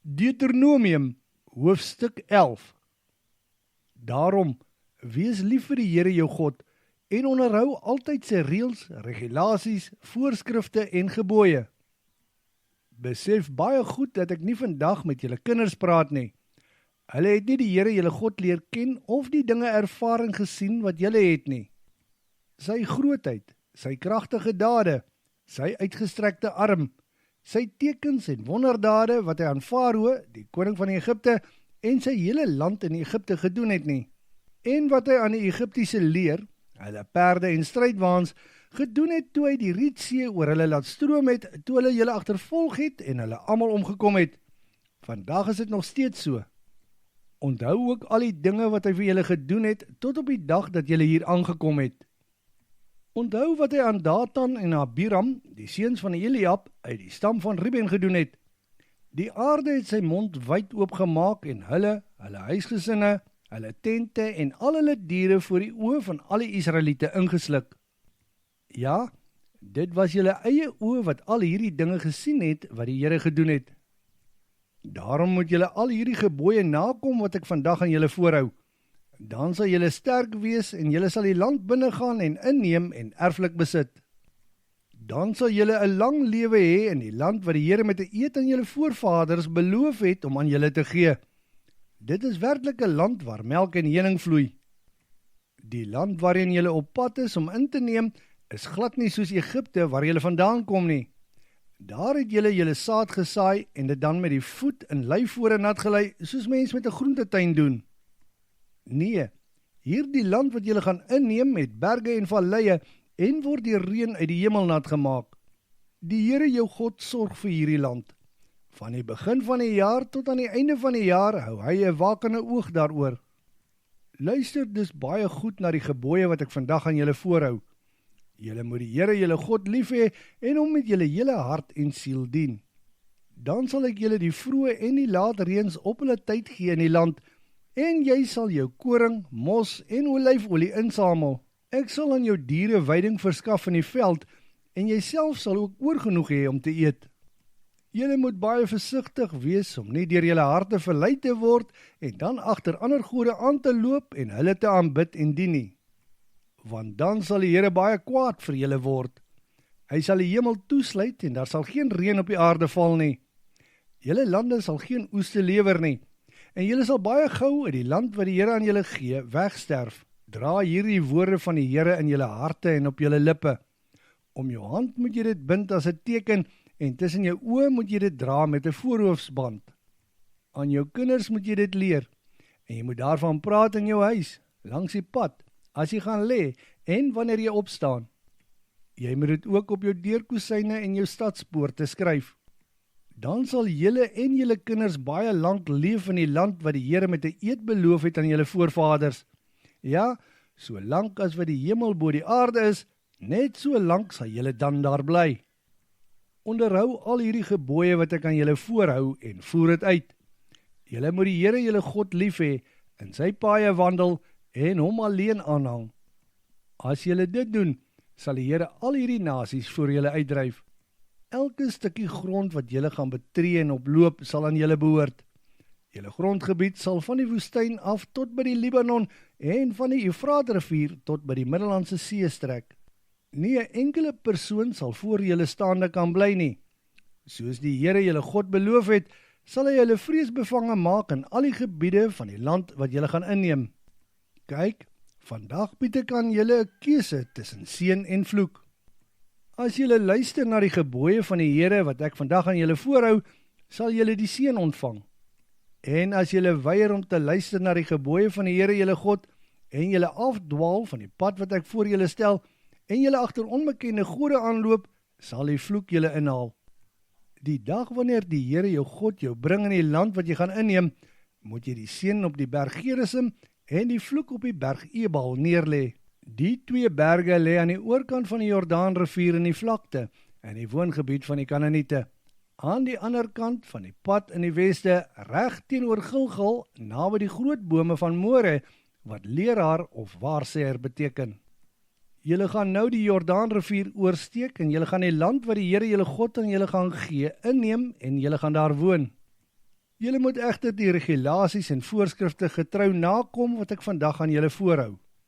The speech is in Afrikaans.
Deuteronomium, hoofstuk 11. Daarom, wees lief vir die Here jou God, en onderhou altyd sy reëls, regulasies, voorskrifte en gebooie. Besef baie goed dat ek nie vandag met julle kinders praat nie. Hulle het nie die Here julle God leer ken of die dinge ervaar en gesien wat julle het nie. Sy grootheid, sy kragtige dade, sy uitgestrekte arm, sy tekens en wonderdade wat hy aan Farao, die koning van Egipte, en sy hele land in Egipte gedoen het nie, en wat hy aan die Egiptiese leer, hulle perde en strydwaans, gedoen het toe hy die Rietsee oor hulle laat stroom het, toe hulle julle agtervolg het en hulle almal omgekom het. Vandag is dit nog steeds so. Onthou ook al die dinge wat hy vir julle gedoen het, tot op die dag dat julle hier aangekom het. Onthou wat hy aan Datan en Abiram, die seuns van Eliab, uit die stam van Ruben gedoen het. Die aarde het sy mond wyd oopgemaak en hulle huisgesinne, hulle tente en al hulle diere voor die oë van al die Israeliete ingesluk. Ja, dit was julle eie oë wat al hierdie dinge gesien het wat die Here gedoen het. Daarom moet julle al hierdie gebooie nakom wat ek vandag aan julle voorhou. Dan sal julle sterk wees en julle sal die land binnegaan en inneem en erflik besit. Dan sal julle 'n lang lewe hê in die land wat die Here met 'n eed aan julle voorvaders beloof het om aan julle te gee. Dit is werklik 'n land waar melk en honing vloei. Die land waarin julle op pad is om in te neem, is glad nie soos Egipte waar julle vandaan kom nie. Daar het julle saad gesaai en dit dan met die voet in lyfvore nat gelei, soos mens met 'n groentetuin doen. Nee, hierdie land wat julle gaan inneem met berge en valleie en word die reën uit die hemel nat gemaak. Die Here jou God sorg vir hierdie land. Van die begin van die jaar tot aan die einde van die jaar hou hy 'n wakende oog daaroor. Luister dus baie goed na die gebooie wat ek vandag aan julle voorhou. Julle moet die Here julle God lief hê en hom met julle hele hart en siel dien. Dan sal ek julle die vroeë en die laat reëns op hulle tyd gee in die land, en jy sal jou koring, mos en olyfolie insamel. Ek sal aan jou diere veiding verskaf in die veld, en jy self sal ook oorgenoeg hê om te eet. Julle moet baie versigtig wees om nie deur julle harte verlei te word en dan agter ander gode aan te loop en hulle te aanbid en dien nie. Want dan sal die Here baie kwaad vir julle word. Hy sal die hemel toesluit en daar sal geen reën op die aarde val nie. Julle lande sal geen oes te lewer nie, en julle sal baie gou uit die land wat die Here aan julle gee, wegsterf. Dra hierdie woorde van die Here in julle harte en op julle lippe. Om jou hand moet jy dit bind as 'n teken, en tussen jou oë moet jy dit dra met 'n voorhoofsband. Aan jou kinders moet jy dit leer, en jy moet daarvan praat in jou huis, langs die pad, as jy gaan lê, en wanneer jy opstaan. Jy moet dit ook op jou deurkosyne en jou stadspoorte skryf. Dan sal julle en julle kinders baie lank leef in die land wat die Here met 'n eed beloof het aan julle voorvaders. Ja, so lank as wat die hemel bo die aarde is, net so lank sal julle dan daar bly. Onderhou al hierdie gebooie wat ek aan julle voorhou en voer dit uit. Julle moet die Here julle God lief hê, in sy paaie wandel en hom alleen aanhang. As julle dit doen, sal die Here al hierdie nasies voor julle uitdryf. Elke stukkie grond wat julle gaan betree en oploop, sal aan julle behoort. Julle grondgebied sal van die woestyn af tot by die Libanon en van die Eufraatrivier tot by die Middellandse See strek. Nie 'n enkele persoon sal voor julle staande kan bly nie. Soos die Here julle God beloof het, sal hy julle vreesbevange maak in al die gebiede van die land wat julle gaan inneem. Kyk, vandag bied ek aan julle 'n keuse tussen seën en vloek. As julle luister na die gebooie van die Here wat ek vandag aan julle voorhou, sal julle die seën ontvang. En as julle weier om te luister na die gebooie van die Here julle God, en julle afdwaal van die pad wat ek voor julle stel, en julle agter onbekende gode aanloop, sal die vloek julle inhaal. Die dag wanneer die Here jou God jou bring in die land wat jy gaan inneem, moet jy die seën op die berg Gerisim en die vloek op die berg Ebal neerlê. Die twee berge lê aan die oorkant van die Jordaanrivier in die vlakte en die woongebied van die Kanaaniete. Aan die ander kant van die pad in die weste, reg teenoor Gilgal, naby die groot bome van More, wat leraar of waarsêer beteken. Julle gaan nou die Jordaanrivier oorsteek en julle gaan die land wat die Here julle God aan julle gaan gee, inneem en julle gaan daar woon. Julle moet egter die regulasies en voorskrifte getrou nakom wat ek vandag aan julle voorhou.